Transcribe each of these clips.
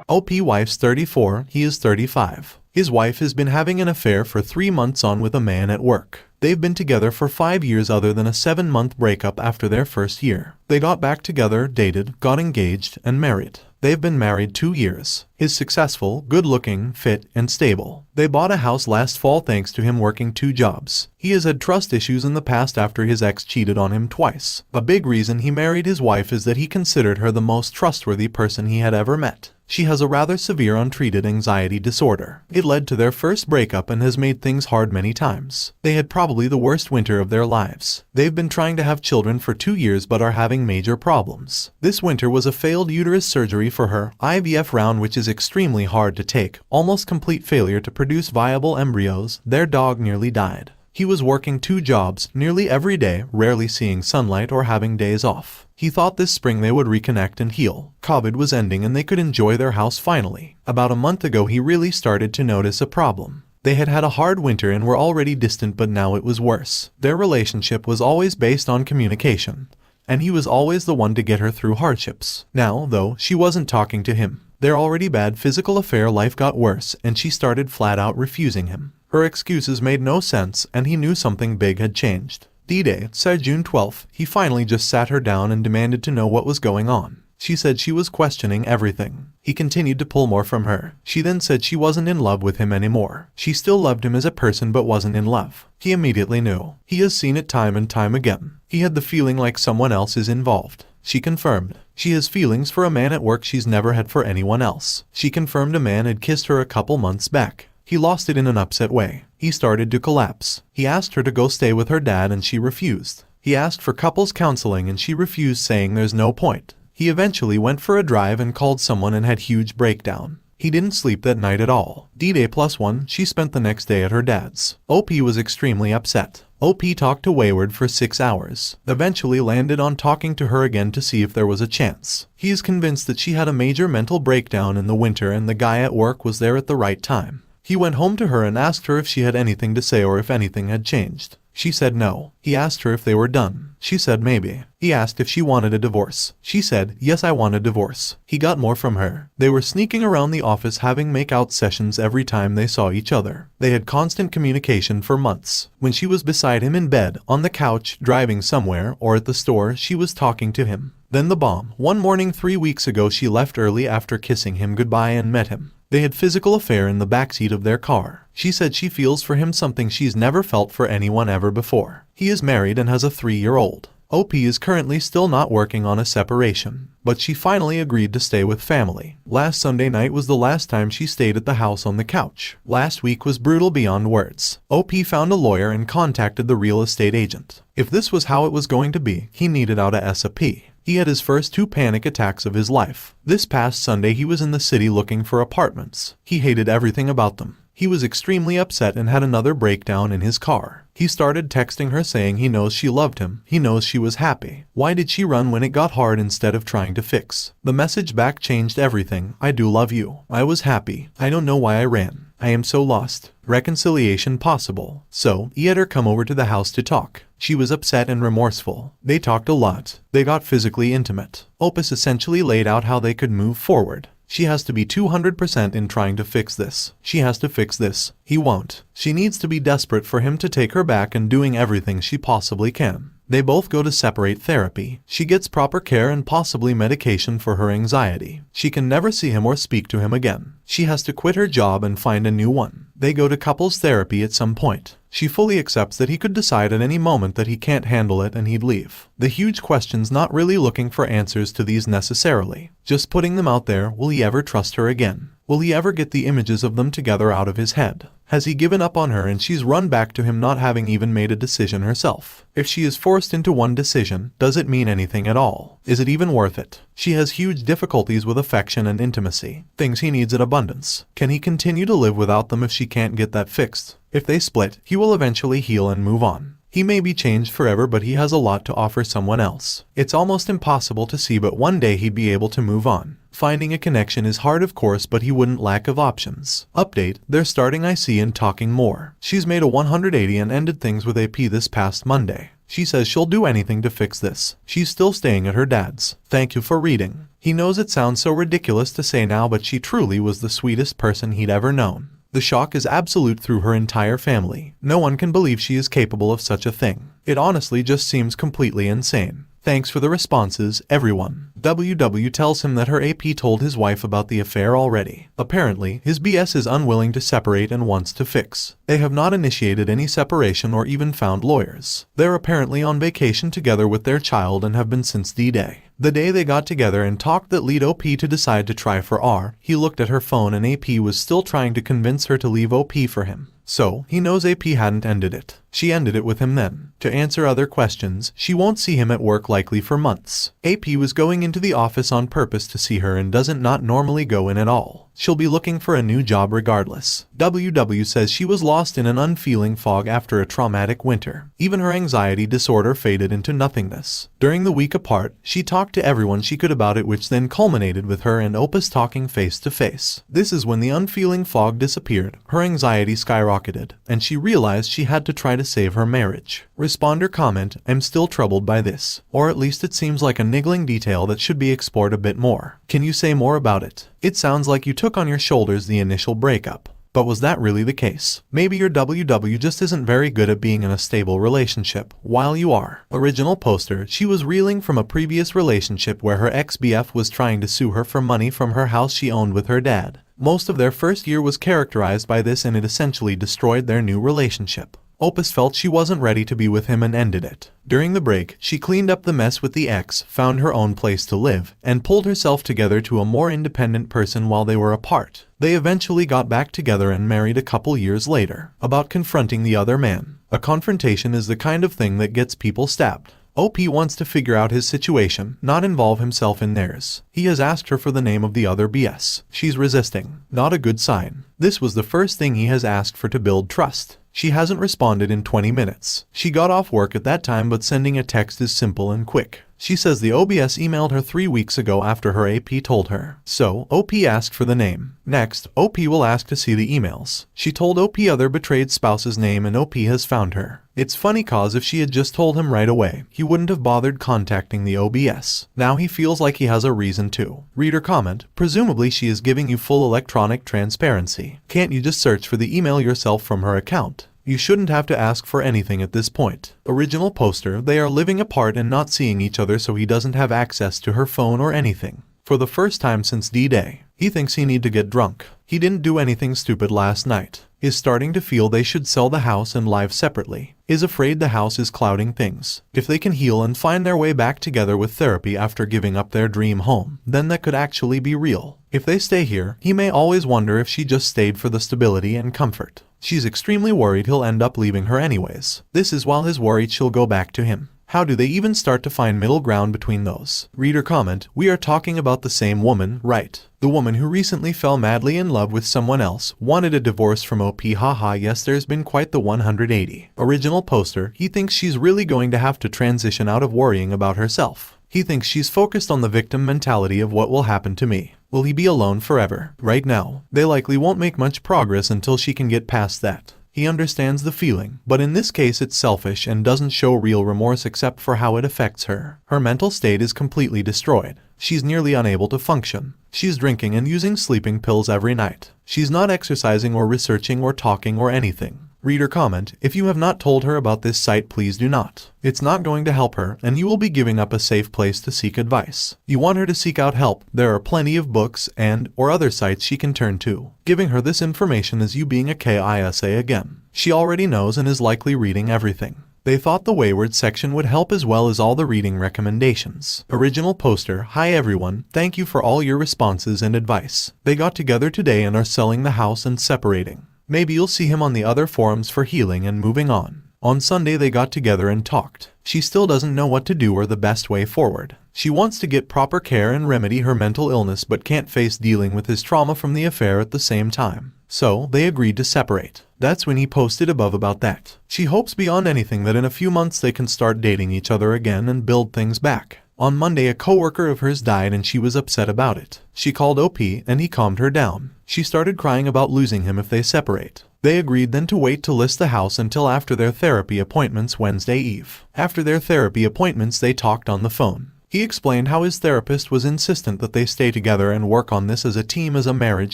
OP wife's 34, he is 35. His wife has been having an affair for 3 months on with a man at work. They've been together for 5 years other than a 7-month breakup after their first year. They got back together, dated, got engaged, and married. They've been married 2 years. He's successful, good-looking, fit, and stable. They bought a house last fall thanks to him working 2 jobs. He has had trust issues in the past after his ex cheated on him twice. A big reason he married his wife is that he considered her the most trustworthy person he had ever met. She has a rather severe untreated anxiety disorder. It led to their first breakup and has made things hard many times. They had probably the worst winter of their lives. They've been trying to have children for 2 years but are having major problems. This winter was a failed uterus surgery for her, IVF round, which is extremely hard to take, almost complete failure to produce viable embryos. Their dog nearly died. He was working 2 jobs, nearly every day, rarely seeing sunlight or having days off. He thought this spring they would reconnect and heal. COVID was ending and they could enjoy their house finally. About a month ago he really started to notice a problem. They had had a hard winter and were already distant, but now it was worse. Their relationship was always based on communication, and he was always the one to get her through hardships. Now, though, she wasn't talking to him. Their already bad physical affair life got worse and she started flat out refusing him. Her excuses made no sense and he knew something big had changed. D-Day, said June 12th, he finally just sat her down and demanded to know what was going on. She said she was questioning everything. He continued to pull more from her. She then said she wasn't in love with him anymore. She still loved him as a person but wasn't in love. He immediately knew. He has seen it time and time again. He had the feeling like someone else is involved. She confirmed. She has feelings for a man at work she's never had for anyone else. She confirmed a man had kissed her a couple months back. He lost it in an upset way. He started to collapse. He asked her to go stay with her dad and she refused. He asked for couples counseling and she refused, saying there's no point. He eventually went for a drive and called someone and had huge breakdown. He didn't sleep that night at all. D-Day +1, she spent the next day at her dad's. OP was extremely upset. OP talked to Wayward for 6 hours, eventually landed on talking to her again to see if there was a chance. He is convinced that she had a major mental breakdown in the winter and the guy at work was there at the right time. He went home to her and asked her if she had anything to say or if anything had changed. She said no. He asked her if they were done. She said maybe. He asked if she wanted a divorce. She said, yes, I want a divorce. He got more from her. They were sneaking around the office having make-out sessions every time they saw each other. They had constant communication for months. When she was beside him in bed, on the couch, driving somewhere, or at the store, she was talking to him. Then the bomb. One morning 3 weeks ago she left early after kissing him goodbye and met him. They had physical affair in the backseat of their car. She said she feels for him something she's never felt for anyone ever before. He is married and has a 3-year-old. OP is currently still not working on a separation, but she finally agreed to stay with family. Last Sunday night was the last time she stayed at the house on the couch. Last week was brutal beyond words. OP found a lawyer and contacted the real estate agent. If this was how it was going to be, he needed out of SAP. He had his first 2 panic attacks of his life. This past Sunday he was in the city looking for apartments. He hated everything about them. He was extremely upset and had another breakdown in his car. He started texting her saying he knows she loved him. He knows she was happy. Why did she run when it got hard instead of trying to fix? The message back changed everything. I do love you. I was happy. I don't know why I ran. I am so lost. Reconciliation possible. So, he had her come over to the house to talk. She was upset and remorseful. They talked a lot. They got physically intimate. Opus essentially laid out how they could move forward. She has to be 200% in trying to fix this. She has to fix this. He won't. She needs to be desperate for him to take her back and doing everything she possibly can. They both go to separate therapy. She gets proper care and possibly medication for her anxiety. She can never see him or speak to him again. She has to quit her job and find a new one. They go to couples therapy at some point. She fully accepts that he could decide at any moment that he can't handle it and he'd leave. The huge question's not really looking for answers to these necessarily. Just putting them out there. Will he ever trust her again? Will he ever get the images of them together out of his head? Has he given up on her and she's run back to him not having even made a decision herself? If she is forced into one decision, does it mean anything at all? Is it even worth it? She has huge difficulties with affection and intimacy, things he needs in abundance. Can he continue to live without them if she can't get that fixed? If they split, he will eventually heal and move on. He may be changed forever, but he has a lot to offer someone else. It's almost impossible to see, but one day he'd be able to move on. Finding a connection is hard, of course, but he wouldn't lack of options. Update, they're starting IC and talking more. She's made a 180 and ended things with AP this past Monday. She says she'll do anything to fix this. She's still staying at her dad's. Thank you for reading. He knows it sounds so ridiculous to say now, but she truly was the sweetest person he'd ever known. The shock is absolute through her entire family. No one can believe she is capable of such a thing. It honestly just seems completely insane. Thanks for the responses, everyone. WW tells him that her AP told his wife about the affair already. Apparently, his BS is unwilling to separate and wants to fix. They have not initiated any separation or even found lawyers. They're apparently on vacation together with their child and have been since D-Day. The day they got together and talked that lead OP to decide to try for R, he looked at her phone and AP was still trying to convince her to leave OP for him. So, he knows AP hadn't ended it. She ended it with him then. To answer other questions, she won't see him at work likely for months. AP was going into the office on purpose to see her and doesn't not normally go in at all. She'll be looking for a new job regardless. WW says she was lost in an unfeeling fog after a traumatic winter. Even her anxiety disorder faded into nothingness. During the week apart, she talked to everyone she could about it, which then culminated with her and Opus talking face to face. This is when the unfeeling fog disappeared, her anxiety skyrocketed, and she realized she had to try to save her marriage. Responder comment, I'm still troubled by this. Or at least it seems like a niggling detail that should be explored a bit more. Can you say more about it? It sounds like you took on your shoulders the initial breakup. But was that really the case? Maybe your WW just isn't very good at being in a stable relationship, while you are. Original poster, she was reeling from a previous relationship where her ex-BF was trying to sue her for money from her house she owned with her dad. Most of their first year was characterized by this and it essentially destroyed their new relationship. Opus felt she wasn't ready to be with him and ended it. During the break, she cleaned up the mess with the ex, found her own place to live, and pulled herself together to a more independent person while they were apart. They eventually got back together and married a couple years later. About confronting the other man. A confrontation is the kind of thing that gets people stabbed. OP wants to figure out his situation, not involve himself in theirs. He has asked her for the name of the other BS. She's resisting. Not a good sign. This was the first thing he has asked for to build trust. She hasn't responded in 20 minutes. She got off work at that time, but sending a text is simple and quick. She says the OBS emailed her 3 weeks ago after her AP told her. So, OP asked for the name. Next, OP will ask to see the emails. She told OP other betrayed spouse's name and OP has found her. It's funny cause if she had just told him right away, he wouldn't have bothered contacting the OBS. Now he feels like he has a reason to. Reader comment, presumably she is giving you full electronic transparency. Can't you just search for the email yourself from her account? You shouldn't have to ask for anything at this point. Original poster, they are living apart and not seeing each other, so he doesn't have access to her phone or anything. For the first time since D-Day, he thinks he need to get drunk. He didn't do anything stupid last night. Is starting to feel they should sell the house and live separately. Is afraid the house is clouding things. If they can heal and find their way back together with therapy after giving up their dream home, then that could actually be real. If they stay here, he may always wonder if she just stayed for the stability and comfort. She's extremely worried he'll end up leaving her anyways. This is while he's worried she'll go back to him. How do they even start to find middle ground between those? Reader comment, we are talking about the same woman, right? The woman who recently fell madly in love with someone else, wanted a divorce from OP, haha, yes, there's been quite the 180. Original poster, he thinks she's really going to have to transition out of worrying about herself. He thinks she's focused on the victim mentality of what will happen to me. Will he be alone forever? Right now, they likely won't make much progress until she can get past that. He understands the feeling, but in this case it's selfish and doesn't show real remorse except for how it affects her. Her mental state is completely destroyed. She's nearly unable to function. She's drinking and using sleeping pills every night. She's not exercising or researching or talking or anything. Reader comment, if you have not told her about this site, please do not. It's not going to help her, and you will be giving up a safe place to seek advice. You want her to seek out help, there are plenty of books or other sites she can turn to. Giving her this information is you being a KISA again. She already knows and is likely reading everything. They thought the Wayward section would help as well as all the reading recommendations. Original poster, hi everyone, thank you for all your responses and advice. They got together today and are selling the house and separating. Maybe you'll see him on the other forums for healing and moving on. On Sunday they got together and talked. She still doesn't know what to do or the best way forward. She wants to get proper care and remedy her mental illness but can't face dealing with his trauma from the affair at the same time. So, they agreed to separate. That's when he posted above about that. She hopes beyond anything that in a few months they can start dating each other again and build things back. On Monday a coworker of hers died and she was upset about it. She called OP and he calmed her down. She started crying about losing him if they separate. They agreed then to wait to list the house until after their therapy appointments Wednesday eve. After their therapy appointments they talked on the phone. He explained how his therapist was insistent that they stay together and work on this as a team as a marriage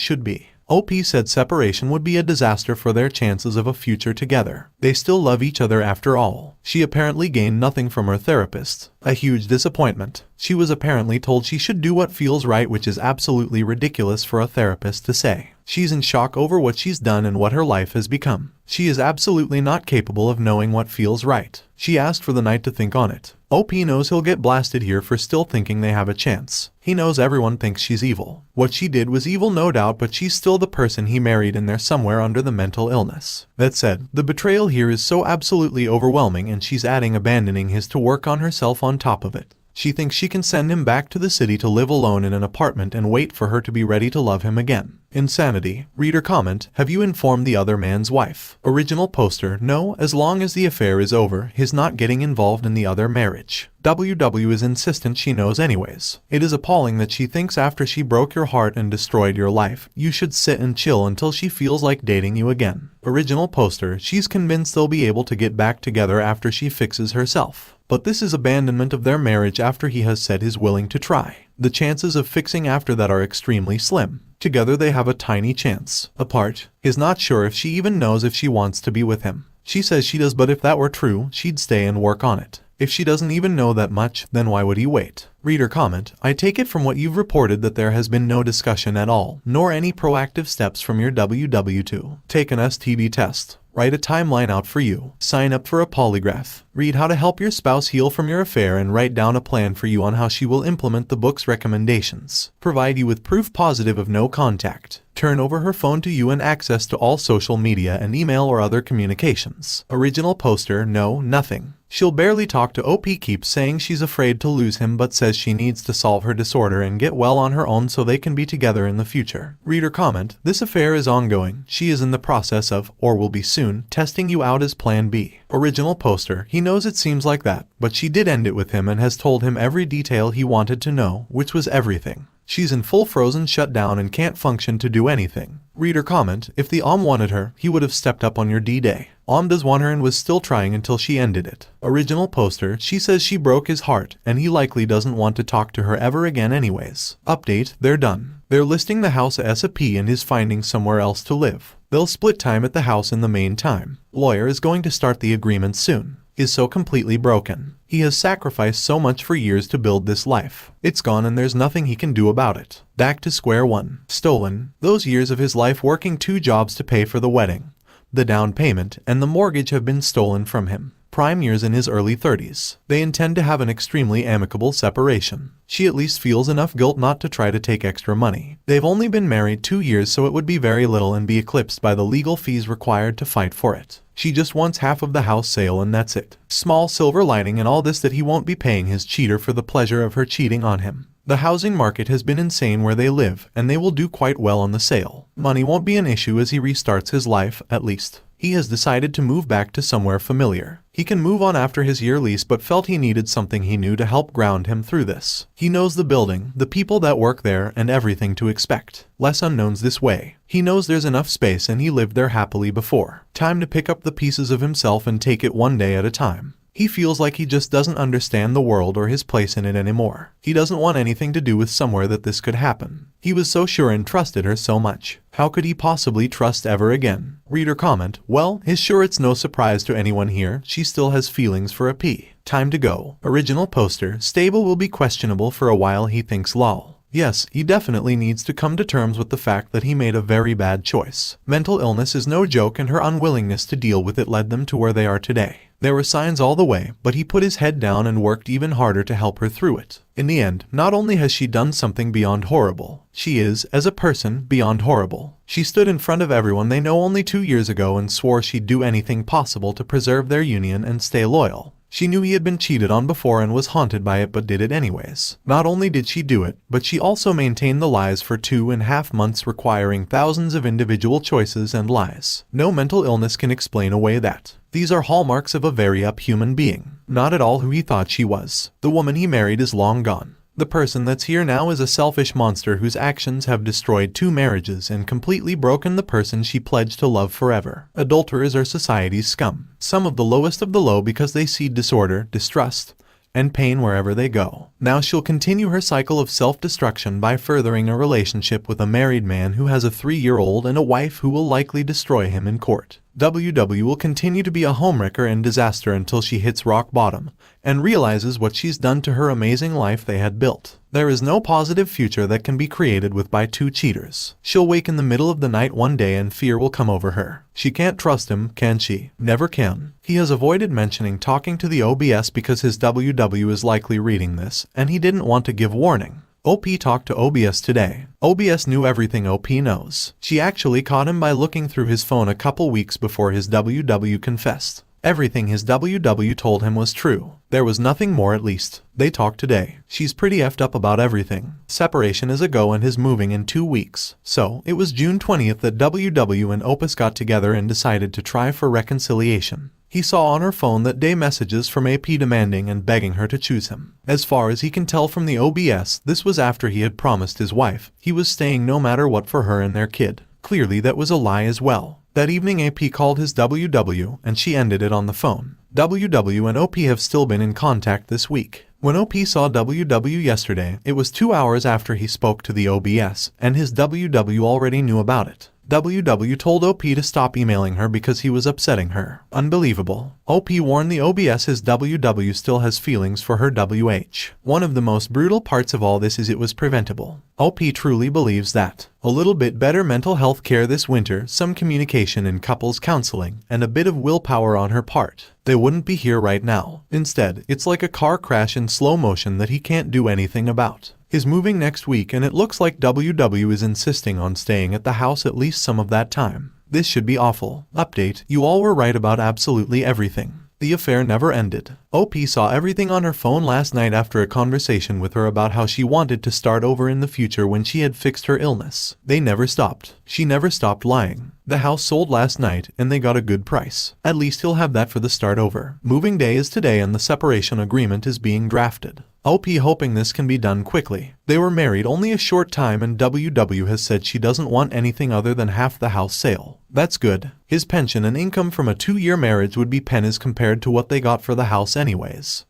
should be. OP said separation would be a disaster for their chances of a future together. They still love each other after all. She apparently gained nothing from her therapist. A huge disappointment. She was apparently told she should do what feels right, which is absolutely ridiculous for a therapist to say. She's in shock over what she's done and what her life has become. She is absolutely not capable of knowing what feels right. She asked for the night to think on it. OP knows he'll get blasted here for still thinking they have a chance. He knows everyone thinks she's evil. What she did was evil, no doubt, but she's still the person he married and they're somewhere under the mental illness. That said, the betrayal here is so absolutely overwhelming and she's adding abandoning his to work on herself on top of it. She thinks she can send him back to the city to live alone in an apartment and wait for her to be ready to love him again. Insanity. Reader comment, have you informed the other man's wife? Original poster, no, as long as the affair is over, he's not getting involved in the other marriage. WW is insistent she knows anyways. It is appalling that she thinks after she broke your heart and destroyed your life, you should sit and chill until she feels like dating you again. Original poster, she's convinced they'll be able to get back together after she fixes herself. But this is abandonment of their marriage after he has said he's willing to try. The chances of fixing after that are extremely slim. Together they have a tiny chance. Apart, he's not sure if she even knows if she wants to be with him. She says she does, but if that were true, she'd stay and work on it. If she doesn't even know that much, then why would he wait? Reader comment, I take it from what you've reported that there has been no discussion at all, nor any proactive steps from your WW to take an STD test. Write a timeline out for you. Sign up for a polygraph. Read how to help your spouse heal from your affair and write down a plan for you on how she will implement the book's recommendations. Provide you with proof positive of no contact. Turn over her phone to you and access to all social media and email or other communications. Original poster, no, nothing. She'll barely talk to OP, keeps saying she's afraid to lose him but says she needs to solve her disorder and get well on her own so they can be together in the future. Reader comment, this affair is ongoing. She is in the process of, or will be soon, testing you out as plan B. Original poster, he knows it seems like that, but she did end it with him and has told him every detail he wanted to know, which was everything. She's in full frozen shutdown and can't function to do anything. Reader comment, if the wanted her, he would have stepped up on your D-Day. Does want her and was still trying until she ended it. Original poster, she says she broke his heart, and he likely doesn't want to talk to her ever again anyways. Update, they're done. They're listing the house as a P and is finding somewhere else to live. They'll split time at the house in the meantime. Lawyer is going to start the agreement soon. Is so completely broken. He has sacrificed so much for years to build this life. It's gone and there's nothing he can do about it. Back to square one. Stolen. Those years of his life working 2 jobs to pay for the wedding, the down payment, and the mortgage have been stolen from him. Prime years in his early 30s. They intend to have an extremely amicable separation. She at least feels enough guilt not to try to take extra money. They've only been married 2 years, so it would be very little and be eclipsed by the legal fees required to fight for it. She just wants half of the house sale and that's it. Small silver lining in all this that he won't be paying his cheater for the pleasure of her cheating on him. The housing market has been insane where they live, and they will do quite well on the sale. Money won't be an issue as he restarts his life, at least. He has decided to move back to somewhere familiar. He can move on after his year lease but felt he needed something he knew to help ground him through this. He knows the building, the people that work there, and everything to expect. Less unknowns this way. He knows there's enough space and he lived there happily before. Time to pick up the pieces of himself and take it one day at a time. He feels like he just doesn't understand the world or his place in it anymore. He doesn't want anything to do with somewhere that this could happen. He was so sure and trusted her so much. How could he possibly trust ever again? Reader comment, well, he's sure it's no surprise to anyone here. She still has feelings for a P. Time to go. Original poster, stable will be questionable for a while, he thinks lol. Yes, he definitely needs to come to terms with the fact that he made a very bad choice. Mental illness is no joke and her unwillingness to deal with it led them to where they are today. There were signs all the way, but he put his head down and worked even harder to help her through it. In the end, not only has she done something beyond horrible, she is, as a person, beyond horrible. She stood in front of everyone they know only 2 years ago and swore she'd do anything possible to preserve their union and stay loyal. She knew he had been cheated on before and was haunted by it but did it anyways. Not only did she do it, but she also maintained the lies for 2.5 months, requiring thousands of individual choices and lies. No mental illness can explain away that. These are hallmarks of a very up human being. Not at all who he thought she was. The woman he married is long gone. The person that's here now is a selfish monster whose actions have destroyed 2 marriages and completely broken the person she pledged to love forever. Adulterers are society's scum. Some of the lowest of the low because they seed disorder, distrust, and pain wherever they go. Now she'll continue her cycle of self-destruction by furthering a relationship with a married man who has a 3-year-old and a wife who will likely destroy him in court. WW will continue to be a homewrecker and disaster until she hits rock bottom and realizes what she's done to her amazing life they had built. There is no positive future that can be created by two cheaters. She'll wake in the middle of the night one day and fear will come over her. She can't trust him, can she? Never can. He has avoided mentioning talking to the OBS because his WW is likely reading this, and he didn't want to give warning. OP talked to OBS today. OBS knew everything OP knows. She actually caught him by looking through his phone a couple weeks before his WW confessed. Everything his WW told him was true. There was nothing more, at least. They talked today. She's pretty effed up about everything. Separation is a go and his moving in 2 weeks. So, it was June 20th that WW and Opus got together and decided to try for reconciliation. He saw on her phone that day messages from AP demanding and begging her to choose him. As far as he can tell from the OBS, this was after he had promised his wife he was staying no matter what for her and their kid. Clearly that was a lie as well. That evening AP called his WW and she ended it on the phone. WW and OP have still been in contact this week. When OP saw WW yesterday, it was 2 hours after he spoke to the OBS, and his WW already knew about it. WW told OP to stop emailing her because he was upsetting her. Unbelievable. OP warned the OBS his WW still has feelings for her WH. One of the most brutal parts of all this is it was preventable. OP truly believes that. A little bit better mental health care this winter, some communication in couples counseling, and a bit of willpower on her part. They wouldn't be here right now. Instead, it's like a car crash in slow motion that he can't do anything about. He's moving next week and it looks like WW is insisting on staying at the house at least some of that time. This should be awful. Update: you all were right about absolutely everything. The affair never ended. OP saw everything on her phone last night after a conversation with her about how she wanted to start over in the future when she had fixed her illness. They never stopped. She never stopped lying. The house sold last night and they got a good price. At least he'll have that for the start over. Moving day is today and the separation agreement is being drafted. OP hoping this can be done quickly. They were married only a short time and WW has said she doesn't want anything other than half the house sale. That's good. His pension and income from a 2-year marriage would be pennies compared to what they got for the house anyways.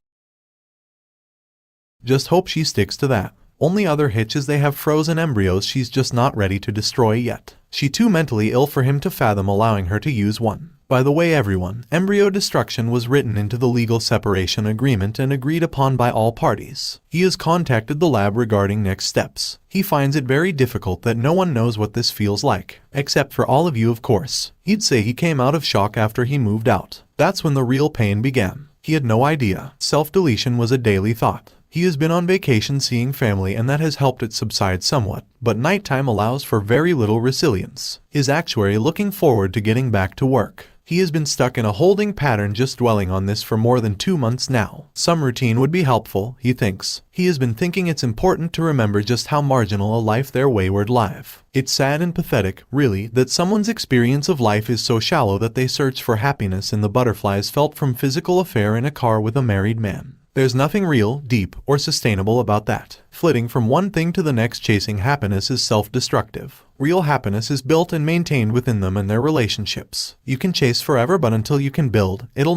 Just hope she sticks to that. Only other hitch is they have frozen embryos she's just not ready to destroy yet. She's too mentally ill for him to fathom allowing her to use one. By the way everyone, embryo destruction was written into the legal separation agreement and agreed upon by all parties. He has contacted the lab regarding next steps. He finds it very difficult that no one knows what this feels like. Except for all of you of course. He'd say he came out of shock after he moved out. That's when the real pain began. He had no idea. Self-deletion was a daily thought. He has been on vacation seeing family and that has helped it subside somewhat, but nighttime allows for very little resilience. His actuary looking forward to getting back to work. He has been stuck in a holding pattern just dwelling on this for more than 2 months now. Some routine would be helpful, he thinks. He has been thinking it's important to remember just how marginal a life their wayward life. It's sad and pathetic, really, that someone's experience of life is so shallow that they search for happiness in the butterflies felt from physical affair in a car with a married man. There's nothing real, deep, or sustainable about that. Flitting from one thing to the next chasing happiness is self-destructive. Real happiness is built and maintained within them and their relationships. You can chase forever, but until you can build, it'll